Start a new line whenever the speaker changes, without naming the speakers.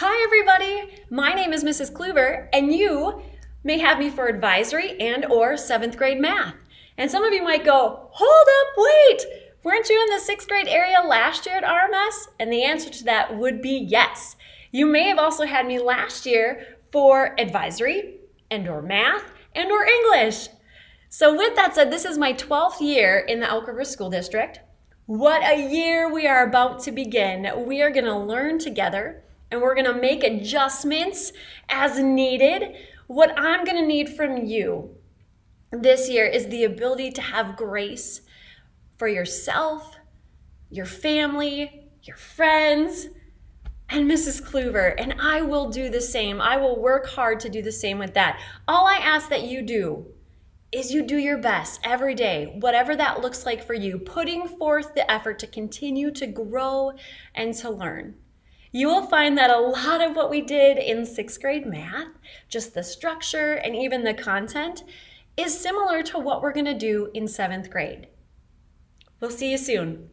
Hi everybody, my name is Mrs. Kluver and you may have me for advisory and or 7th grade math. And some of you might go, hold up, wait, weren't you in the 6th grade area last year at RMS? And the answer to that would be yes. You may have also had me last year for advisory and or math and or English. So with that said, this is my 12th year in the Elk River School District. What a year we are about to begin. We are going to learn together and we're going to make adjustments as needed. What I'm going to need from you this year is the ability to have grace for yourself, your family, your friends, and Mrs. Kluver. And I will do the same. I will work hard to do the same with that. All I ask that you do is you do your best every day, whatever that looks like for you, putting forth the effort to continue to grow and to learn. You will find that a lot of what we did in 6th grade math, just the structure and even the content, is similar to what we're going to do in 7th grade. We'll see you soon.